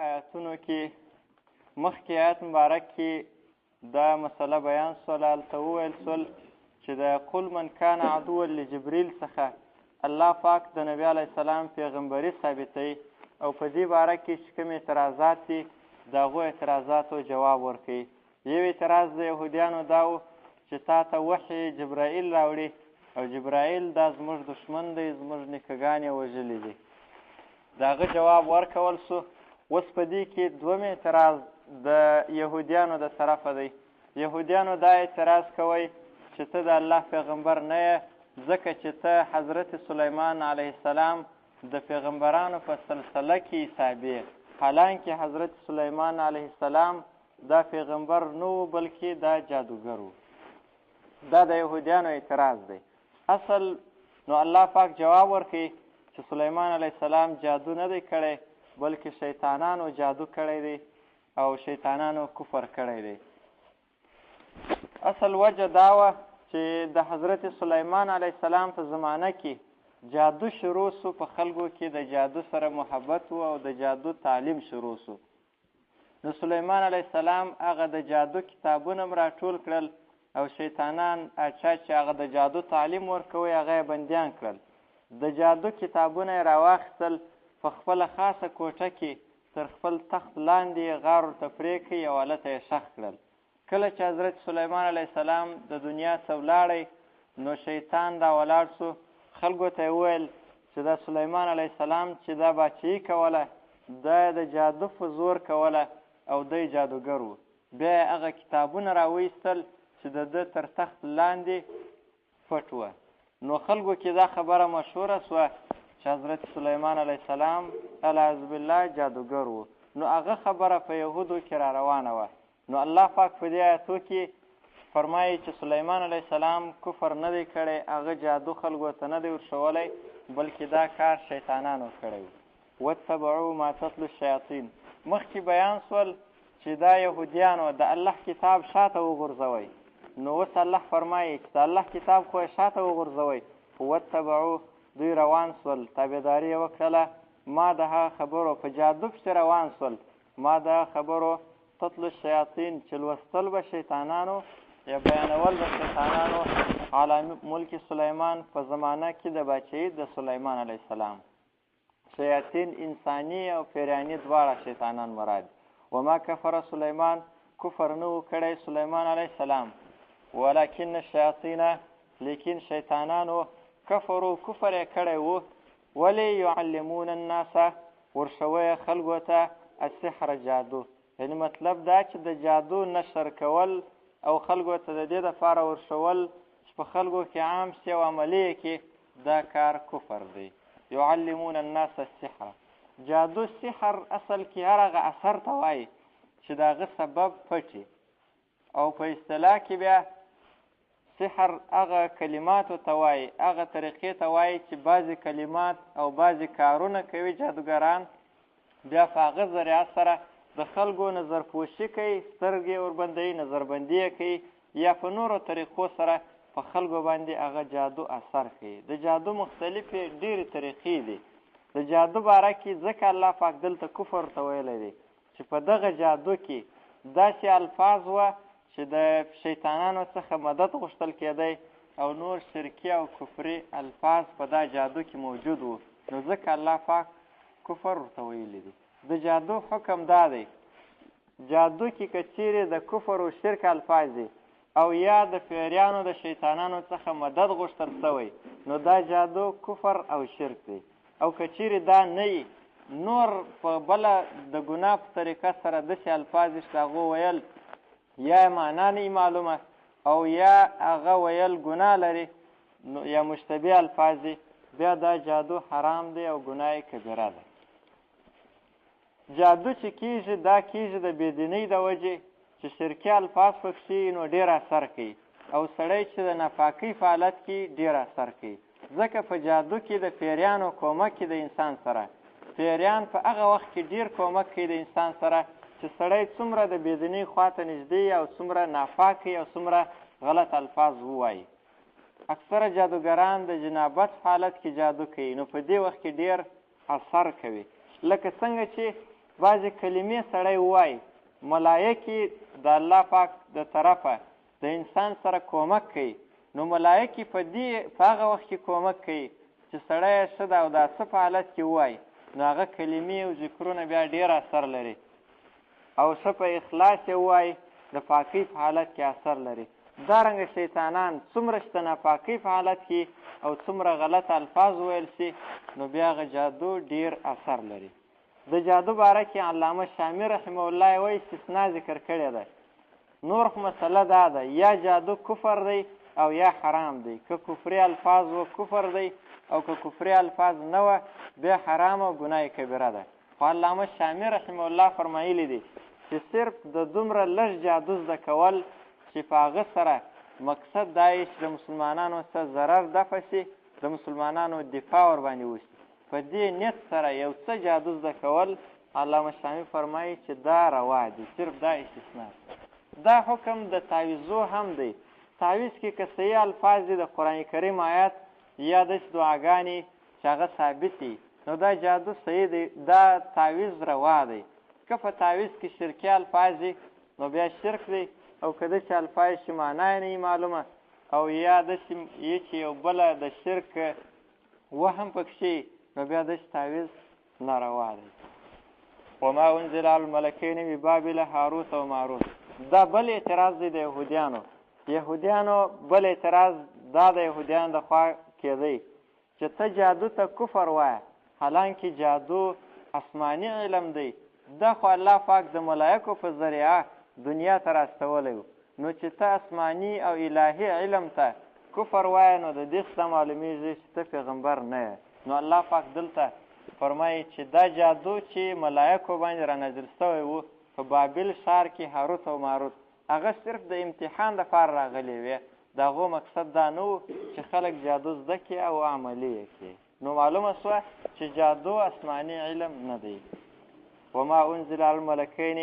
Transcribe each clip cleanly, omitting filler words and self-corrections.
آیاتونو کې مخکې آیات مبارک کې دا مسله بیان سوله، هلته وویل سول چې د قل من کان عدوا لجبریل څخه الله پاک د نبي علیه السلام پیغمبري ثابتوي او په دې باره کې چې کوم اعتراضات دي د هغو اعتراضاتو جواب ورکوي. یو اعتراض د یهودیانو دا و چې تا ته وحی جبرائیل راوړي او جبرائیل دا زموږ دشمن دی، زموږ نیکهګانې وژلي دي. د هغه جواب ورکول سو. اوس په دې کې دوم اعتراض د یهودیانو د طرفه دی. یهودیانو دا اعتراض کوي چې ته د الله پیغمبر نه یې، ځکه چې ته حضرت سلیمان علیه السلام د پیغمبرانو په سلسله کې حسابې، حالانکه حضرت سلیمان علیه السلام دا پیغمبر نه و بلکې دا جادوګر و. دا د یهودیانو اعتراض دی. اصل نو الله پاک جواب ورکوي چې سلیمان علیه السلام جادو نه دی کړی بلکې شیطانانو جادو کړی دی او شیطانانو کفر کړی دی. اصل وجه دا وه چې د حضرت سلیمان علیه السلام په زمانه کې جادو شروع سو، په خلکو کې د جادو سره محبت و او د جادو تعلیم شروع سو. نو سلیمان علیه السلام هغه د جادو کتابونه هم راټول کړل او شیطانان چا چې هغه د جادو تعلیم ورکوي هغه یې بندیان کړل. د جادو کتابونه یې راواخیستل، په خپله خاصه کوټه کې تر خپل تخت لاندې یې غار ورته پرې کړي او هلته یې ښخ کړل. کله چې حضرت سلیمان علیه السلام د دنیا څه ولاړی نو شیطان دا ولاړ سو، خلکو ته یې وویل چې دا سلیمان علیه السلام چې دا باچهي کوله دا د جادو په زور کوله او دی جادوګر و. بیا یې هغه کتابونه راویستل چې د ده تر تخت لاندې پټ وه. نو خلکو کې دا خبره مشهوره سوه چې حضرت سلیمان علیه السلام العیاذ بالله جادوګر و. نو هغه خبره په یهودو کې را روانه وه. نو الله پاک په دې آیاتو کې فرمایي چې سلیمان علیه السلام کفر نه دی کړی، هغه جادو خلکو ته نه دی ورښولی بلکې دا کار شیطانانو کړی و. واتبعوا ما تتلو الشیاطین. مخکې بیان سول چې دا یهودیانو د الله کتاب شاته وغورځوئ. نو اوس الله فرمایي چې د الله کتاب خو یې شاته وغورځوئ. واتبعوا دوی روان سول، تابعداري یې وکړله، ما د هغه خبرو په جادو پسې روان سول، ما د هغه خبرو تتلو الشیاطین چې لوستل به شیطانانو یا بیانول به شیطانانو علی ملک سلیمان په زمانه کې د باچهي د سلیمان علیه السلام. شیاطین انسانی او پیرانی دواړه شیطانان مراد. وما کفر سلیمان، کفر نه و کړی سلیمان علیه السلام، ولکن الشیاطین، لیکن شیطانانو کفرو کفر یې کړی و. ولی یعلمون الناس، ورښوی خلکو ته السحر جادو. یعنې مطلب دا چې د جادو نشر کول او خلکو ته د دې دپاره ورښول چې په خلکو کې عام سي او عملي کې دا کار کفر دی. یعلمون الناس السحر. جادو سحر اصل کې هر هغه اثر ته وایي چې د هغه سبب پټي، او په اصطلاح کې بیا سحر هغه کلماتو ته وایي، هغه طریقې ته وایي چې بعضې کلمات او بعضې کارونه کوي جادوګران، بیا په هغه ذریعه سره د خلکو نظرپوشي کوي، سترګې وربندوي، نظربندي یې کوي، یا په نورو طریقو سره په خلکو باندې هغه جادو اثر کوي. د جادو مختلفې ډېرې طریقې دي. د جادو باره کې ځکه الله پاک دلته کفر ته ویلی دی چې په دغه جادو کې داسې الفاظ وه چې د شیطانانو څخه مدد غوښتل کېدی او نور شرکي او کفري الفاظ په دا جادو کې موجود وو. نو ځکه الله پاک کفر ورته ویلی دی. د جادو حکم دا دی، جادو کې که چیرې د کفر و شرک الفاظ دي او یا د پیریانو د شیطانانو څخه مدد غوښتل سوی نو دا جادو کفر او شرک دی. او که چیرې دا نه نور په بله د ګناه په طریقه سره داسې الفاظ دي چې د هغو ویل یا معنا نه معلومه او یا هغه ویل ګناه لري یا مشتبه الفاظ دي، بیا دا جادو حرام دی او ګناه کبیره ده. جادو چې کېږي دا کېږي د بېدینۍ د وجې چې شرکي الفاظ پکې نو ډېر اثر کوي او سړی چې د ناپاکۍ په حالت کې ډېر اثر کوي. ځکه په جادو کې د پیریانو کومک کوي د انسان سره. پیریان په هغه وخت کې ډېر کومک کوي د انسان سره چې سړی څومره د بېدینۍ خواته نږدې او څومره ناپاک او څومره غلط الفاظ ووایي. اکثره جادوګران د جنابت په حالت کې جادو کوي، نو په دې وخت کې ډېر اثر کوي. لکه څنګه چې بعضې کلمې سړی ووایي ملایکې د الله پاک د طرفه د انسان سره کومک کوي، نو ملایکې په هغه وخت کې کومک کوي چې سړی یې څه ده او دا څه په حالت کې ووایي، نو هغه کلمې او ذکرونه بیا ډېر اثر لري. او څه په اخلاص یې ووایي د پاکۍ په حالت کې اثر لري. دارنګه شیطانان څومره چې د ناپاکۍ په حالت کې او څومره غلط الفاظ ویل شي نو بیا هغه جادو ډېر اثر لري. د جادو باره کې علامه شامی رحمه الله یې وایي استثنا ذکر کړې ده. نور خو مسله دا ده یا جادو کفر دی او یا حرام دی، که کفري الفاظ و کفر دی او که کفري الفاظ نه وه بیا حرام او ګناه کبیره ده. خو علامه شامی رحمه الله فرمایلی دی چې صرف د دومره لږ جادو زده کول چې په هغه سره مقصد دا یې چې د مسلمانانو څه ضرر دفع شي، د مسلمانانو دفاع ورباندې وشي، په دې نیت سره یو څه جادو زده کول علامه شامی فرمایي چې دا روا دي، صرف دا استثنا. دا حکم د تعویضو هم دی. تعویض کې که صحیح الفاظ دي د قرآن کریم آیات یا داسې دعاګانې چې هغه ثابت دي نو دا جادو صحیح دی، دا تعویض روا دی. که په تعویض کې شرکي الفاظ دي نو بیا شرک دی، او که داسې الفاظ چې معنا یې نه وي معلومه او یا داسې یې چې یو بله د شرک وهم پکښې نو بیا داسې تعویض ناروا دی. وما انزل على الملکین ببابل هاروت و ماروت. دا بل اعتراض دی د یهودیانو بل اعتراض دا د یهودیانو د خوا کېدی چې ته جادو ته کفر وایه، حالانکه جادو آسماني علم دی، دا خو الله پاک د ملایکو په ذریعه دنیا ته راستولی و، نو چې ته آسماني او الهي علم ته کفر وایه نو د دې څخه معلومیږي چې ته پیغمبر نه یې. نو الله پاک دلته فرمایي چې دا جادو چې ملایکو باندې رانازل شوی و په بابل ښار کې هاروت او ماروت، هغه صرف د امتحان دپاره راغلی وې، د هغو مقصد دا نه و چې خلک جادو زده کړي او عملي یې کړي. نو معلومه سوه چې جادو آسماني علم نه دی. وما انزل على الملکین،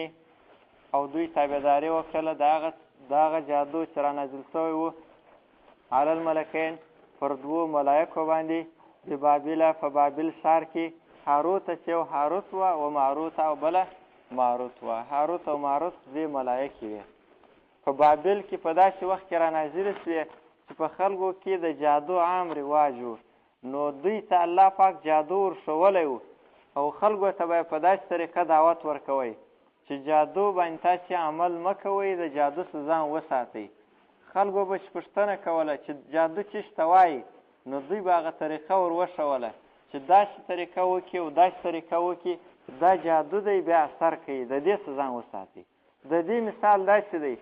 او دوی تابعداري وکړله د هغه جادو چې رانازل شوی و علی الملکین پر دوو ملایکو باندې د بابله په بابل ښار کې هاروت چې یو هاروت وه و ماروت او بله ماروت وه. هاروت او ماروت دوی ملایکې وې. په بابل کې په داسې وخت کې رانازلې شوې چې په خلکو کې د جادو عام رواج و، نو دوی ته الله پاک جادو ورښولی و او خلکو ته به په داسې طریقه دعوت ورکوئ چې جادو باندې تاسې عمل مه کوئ، د جادو څخه ځان وساتئ. خلکو به چې پوښتنه کوله چې جادو څه ته وایي نو دوی به هغه طریقه ور وښوله چې داسې طریقه وکړي او داسې طریقه وکړي، دا جادو دی بیا اثر کوي، د دې څخه ځان وساتئ. د دې مثال داسې دی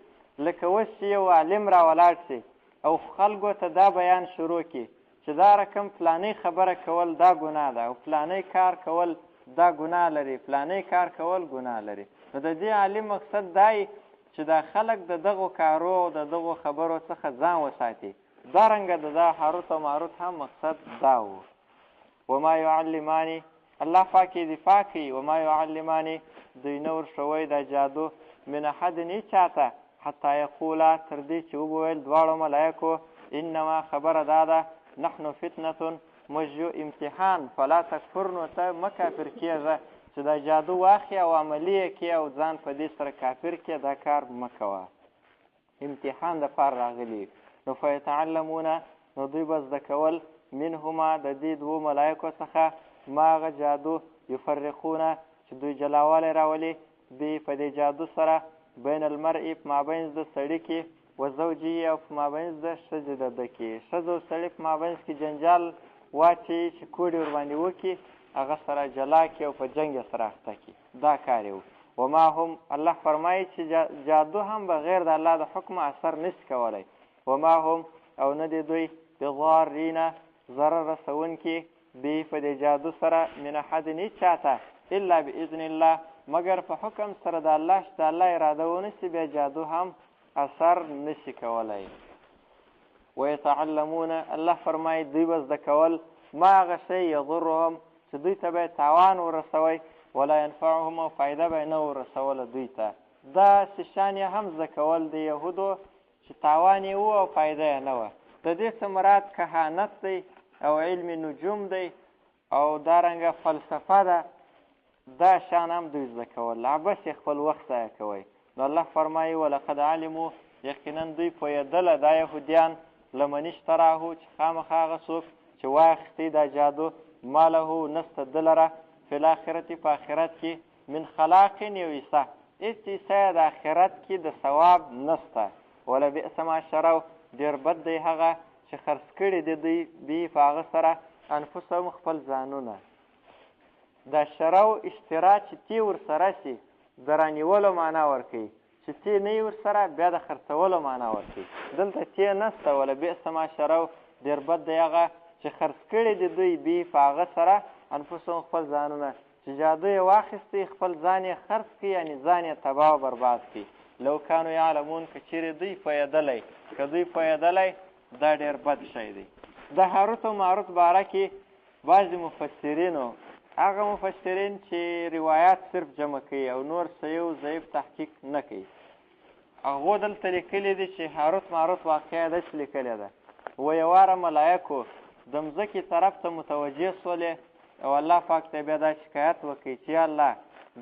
لکه اوس چې یو عالم راولاړ شي او خلکو ته دا بیان شروع کړي چې دا رقم فلانۍ خبره کول دا ګناه ده او فلانۍ کار کول دا ګناه لري، فلانۍ کار کول ګناه لري، نو د دې عالم مقصد دا چې دا خلک د دغو کارو او د دغو خبرو څخه ځان وساتي. دارنګه د دا هاروت او ماروت هم مقصد دا و. وما یعلمانی، الله پاک یې دفاع کوي، وما یعلمانی دوی نه ورښوی دا جادو من احد هیچ چاته حتی یقولا تر دې چې وبویل دواړو ملایکو انما خبره دا ده نحن فتنة موږ یو امتحان فلا تکفر، نو ته مه کافر کېږه چې دا جادو واخلې او عملي یې کړې او ځان په دې سره کافر کړې، دا کار مه کوه، امتحان دپاره راغلي. نو فیتعلمون، نو دوی به زده کول منهما د دې دوو ملایکو څخه ما هغه جادو یفرقونه چې دوی جلاوالی راولي به په دې جادو سره بین المرء په مابینځ د سړي کې و زوجي او په مابینځ د ښځې د ده کې، ښځه او سړي په مابینځ کې جنجال واچوي چې کوډې ورباندې وکړي، هغه سره جلا کړي او په جنګ یې سره اخته کړي، دا کار یې و. وما هم الله فرمایي چې جادو هم بغیر د الله د حکم اثر نشي کولی. وما هم او نه دی دوی بضارین ضرر رسونکي به په دې جادو سره من احد هیچ چاته الا باذن الله مگر په حکم سره د الله چې د الله اراده ونشي بیا جادو هم اثر نشي کولی. ویتعلمون، الله فرمایي دوی به زده کول ما هغه شی یضرهم چې دوی ته به تاوان ورسوی ولا ینفعهم او فایده به نه ورسوله دوی ته. دا شیان یې هم زده کول د یهودو چې تاوان یې و او فایده یې نه وه. د دې څه مراد کهانت دی او علم نجوم دی او دارنګه فلسفه ده دا شان هم دوی زده کول، عبس یې خپل وخت ضایع کوئ. نو الله فرمایي ولقد علمو، یقینا دوی پوهېدله دا یهودیان له من اشتراهو چې خامخا هغه څوک چې واخیستی دا جادو ماله نسته ده لره فی الاخرت په آخرت کې من خلاق یو عیسی، هېڅ عیسی د آخرت کې د ثواب نسته. ولبئس ما شروا، ډېر بد دی هغه چې خرڅ کړي دي دوی به په هغه سره انفسهم خپل ځانونه. دا شرو اشترا چې تی ورسره شي د رانیولو معنا ورکوي، چې تی نه یې ورسره بیا د خرڅولو معنا ورکوي. دلته تی نسته. ولبئس ما شروا، ډېر بد دی هغه چې خرڅ کړي دي دوی به په هغه سره انفسهم خپل ځانونه، چې جادو یې واخیستی خپل ځان یې خرڅ کړي، یعنې ځان یې تباه و برباد کړي. لو کانو یعلمون، که چیرې دوی پوهېدلی، که دوی پوهېدلی دا ډېر بد شی دی. د هاروت او ماروت باره کې بعضې مفسرینو، هغه مفسرین چې روایات صرف جمع کوي او نور صحیح ضعیف تحقیق نه کوي، هغو دلته لیکلي دي چې هاروت ماروت واقعه داسې لیکلې ده. یوه واره ملایکو د مځکې طرف ته متوجه سولې او الله پاک ته بیا دا شکایت وکړي چې یا الله،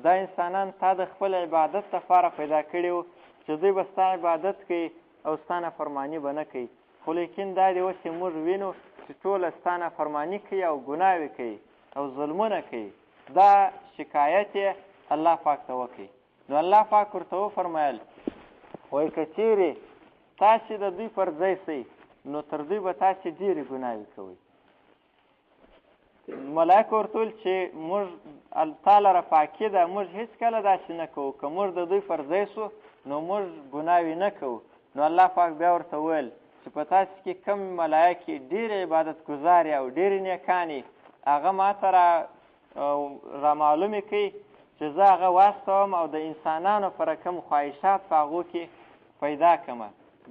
دا انسانان تا د خپل عبادت لپاره پیدا کړي وو چې دوی به ستا عبادت کوي او ستا نافرماني به نه کوي، خو لیکن دا دی اوس چې موږ وینو چې ټوله ستا نافرماني کوي او ګناوې کوي او ظلمونه کوي. دا شکایت یې الله پاک ته وکړي. نو الله پاک ورته وفرمیل وایي که چیرې تاسې د دوی پر ځای سئ نو تر دوی به تاسې ډېرې ګناوې کوئ. ملایکو ورته ویل چې موږ تا لره پاکي ده، موږ هېڅکله داسې نه کوو، که موږ د دوی پر ځای سو نو موږ ګناوې نه کوو. نو الله پاک بیا ورته وویل چې په تاسې کې کم ملایکې ډېرې عبادت ګزارې او ډېرې نیکانې، هغه ما ته را معلومې کوي چې زه هغه واستوم او د انسانانو پر کم خواهشات په هغو کې پیدا کړم.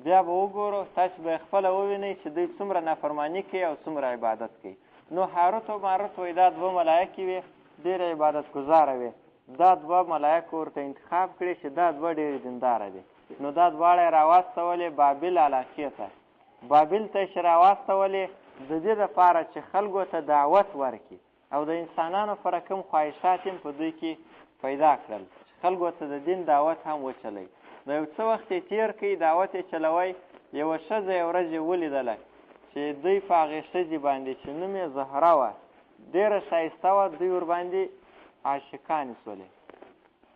بیا به وګورو، تاسې به خپله ووینئ چې دوی څومره نافرماني کوي او څومره عبادت کوي. نو هاروت او ماروت وایي دا دوه ملایکې وې، ډېرې عبادت ګزاره وې. دا دوه ملایکو ورته انتخاب کړي چې دا دوه ډېرې دینداره دي. نو دا دواړه یې راواستولې بابل علاقې ته. بابل ته یې چې راواستولې د دې دپاره چې خلکو ته دعوت ورکړي او د انسانانو پر کوم خواهشات هم په دوی کې پیدا کړل، چې خلکو ته د دین دعوت هم وچلوي. نو یو څه وخت یې تېر کړي، دعوت یې چلوی. یوه ښځه یو ورځ یې ولیدله چې دوی په هغې ښځې باندې چې نوم یې زهره وه، ډېره ښایسته وه، دوی ورباندې عاشقانې سولې.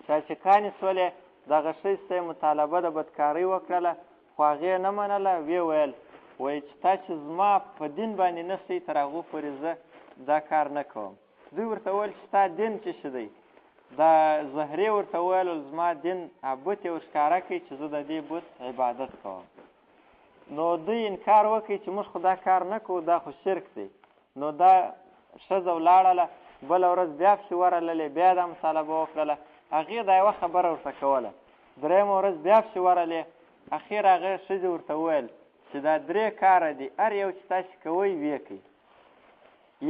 چې عاشقانې سولې، دغه ښځې ته یې مطالبه د بدکارۍ وکړله، خو هغې نه منله. ویې ویل وایي چې تا چې زما په دین باندې نه سئ تر هغو پورې زه دا کار نه کوم. دوی ورته ویل چې ستا دین څه شی دی؟ دا زهرې ورته ویل زما دین بت یې ورښکاره کوي چې زه د دې بت عبادت کوم. نو دوی انکار وکړي چې موږ خو دا کار نه کوو، دا خو شرک دی. نو دا ښځه ولاړله، بله ورځ بیا پسې ورغللې، بیا دا مطالبه وکړله. هغې دا یوه خبره ورته کوله. درېیمه ورځ بیا پسې ورغلې، اخر هغې ښځې ورته وویل چې دا 3 کاره دي، هر یو چې تاسې کوئ ویې کوئ.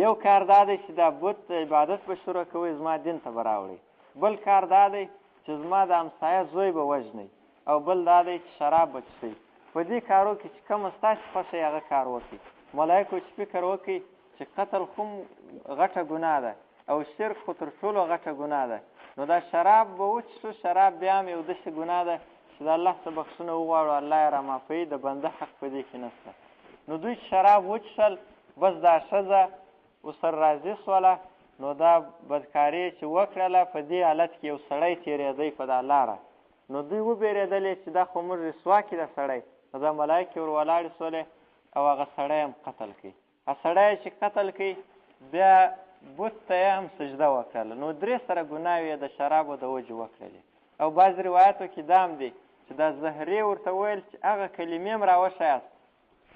یو کار دا دی چې دا بت عبادت به شروع کوئ، زما دین ته به راوړئ. بل کار دا دی چې زما د همسایه زوی به وژنئ، او بل دا دی چې شراب به څښئ. په دې کارو کې چې کومه ستاسې خوښه هغه کار وکړئ. ملایکو چې فکر وکړي چې قتل خو غټه ګناه ده او شرک خو تر ټولو غټه ګناه ده، نو دا شراب به وڅښو. شراب بیا هم یو داسې ګناه ده چې د الله څخه بخښنه وغواړو، الله یې رامعافوي، د بنده حق په دې کې نشته. نو دوی چې شراب وڅښل، بس دا ښځه ورسره راضي سوله. نو دا بدکاري چې وکړله، په دې حالت کې یو سړی تېرېدی په دا لاره. نو دوی وبېرېدلې چې دا خو موږ رسوا کړي دا سړی. نو دا ملایکې ور ولاړې سولې او هغه سړی هم قتل کړي. هغه سړی چې قتل کړي، بیا بت ته یې هم سجده وکړله. نو 3 سره ګناوې یې د شرابو د وجې وکړلې. او بعض روایاتو کې دا هم دی چې دا زهرې ورته ویل چې هغه کلمې هم راوښیاست.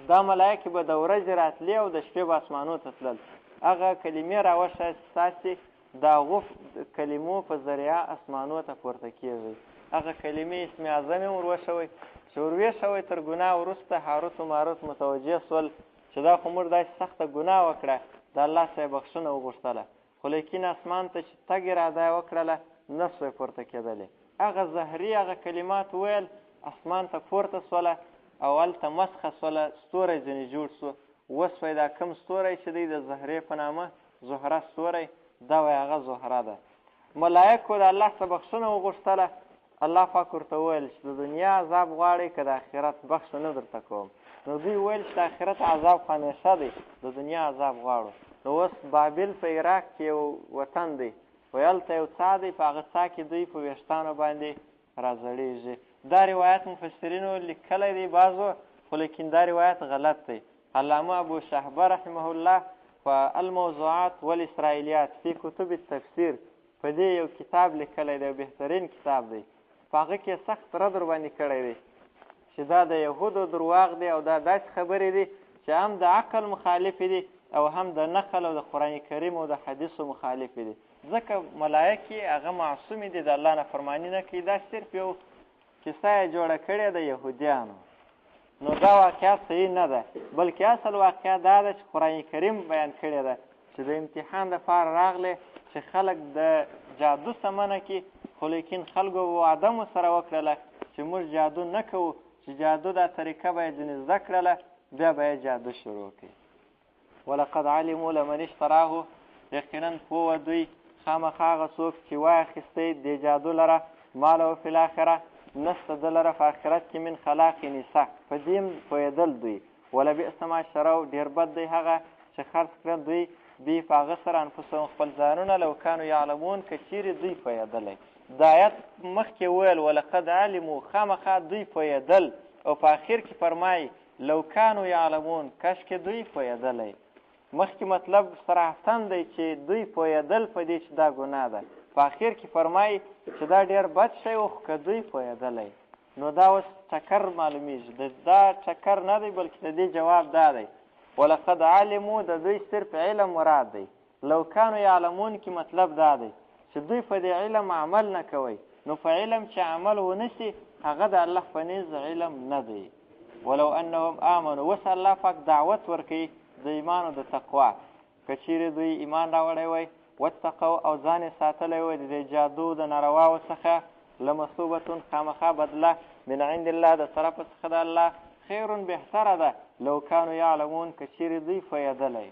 دا ملایکې به د ورځې راتلې او د شپې به اسمانو ته تلل. هغه کلمې راوښیاست، ستاسې د هغو کلمو په ذریعه اسمانو ته پورته کېږئ. هغه کلمې اسم اعظم یې ور وښوئ. چې ور ویښوئ تر ګناه وروسته هاروت و ماروت متوجه سول چې دا خو موږ داسې سخته ګناه وکړه، د الله څخه یې بخښنه وغوښتله، خو لیکن اسمان ته چې تګ اراده یې وکړله، نه سوی پورته کېدلی. هغه زهري هغه کلمات ویل، اسمان ته پورته سوله او هلته مسخه سوله، ستوری ځینې جوړ سو. وسوی دا کوم ستوری چې دی د زهرې په نامه زهره ستوری، دا وایي هغه زهره ده. ملایکو د الله څخه بخښنه وغوښتله. الله پاک ورته وویل چې د دنیا عذاب غواړئ که د آخرت بخښنه درته کوم. نو دوی ویل چې د آخرت عذاب همیشه دی، د دنیا عذاب غواړو. نو اوس بابل په عراق کې یو وطن دی، وایي هلته یو څاه دی، په هغه څاه کې دوی په ویښتانو باندې راځړېږي. دا روایت مفسرینو لیکلی دی بعضو، خو لیکن دا روایت غلط دی. علامه ابو شهبه رحمه الله په الموضوعات والاسرائیلیات فی کتب التفسیر په دې یو کتاب لیکلی دی، بهترین کتاب دی. په هغه کې سخت رد ورباندې کړی دی چې دا د یهودو درواغ دی او دا داسې خبرې دي چې هم د عقل مخالفې دي او هم د نقل او د قرآن کریم او د حدیثو مخالفې دي. ځکه ملایکې هغه معصومې دي، د الله نافرماني نه کوي. دا صرف یو کیسه یې جوړه کړې د یهودیانو. نو دا واقعیت صحیح نه ده، بلکې اصل واقعیت دا ده چې قرآن کریم بیان کړې ده چې د امتحان دپاره راغلی چې خلک د جادو څه منع کړي، خو لیکن خلکو وعده مو سره وکړله چې موږ جادو نه کوو، چې جادو دا طریقه به یې ځینې زده کړله، بیا به یې جادو شروع کړي. ولقد علموا لمن اشتراه، یقینا پوه دوی خامخا هغه څوک چې واخیستی دې جادو لره ما له فی الاخره، نسته ده لره په آخرت کې من خلاق نسه، په دې پوهېدل دوی. ولبئس ما شروا، ډېر بد دی هغه چې خرڅ کړه دوی بي په هغه سره انفسهم خپل ځانونه، لو کانو یعلمون، که چیرې دوی پوهېدلی. دا آیت مخکې وویل ولقد علموا، خامخا دوی پوهېدل، او په آخر کې فرمایي لو کانو یعلمون، کاشکې دوی پوهېدلی. مخکې مطلب صراحتاً دی چې دوی پوهېدل په دې چې دا ګناه ده، په آخر کې فرمایي چې دا ډېر بد شی و، خو که دوی پوهېدلی. نو دا اوس ټکر معلومیږي، دا ټکر نه دی بلکې د دې جواب دا دی. ولقد علموا د دوی صرف علم مراد دی. لو کانو یعلمون کې مطلب دا دی چې دوی په دې علم عمل نه کوي، نو په علم چې عمل ونشي هغه د الله په نزد علم نه دی. ولو انهم آمنوا، اوس الله پاک دعوت ورکوي د ایمان او د تقوا. که چیرې دوی ایمان راوړی وی واتقوا او ځان یې ساتلی وی د دې جادو د نارواو څخه، لمثوبة خامخا بدله من عند الله، د طرفه څخه د الله، خیر بهتره ده، لو کانو یعلمون، که چیرې دوی پوهېدلی.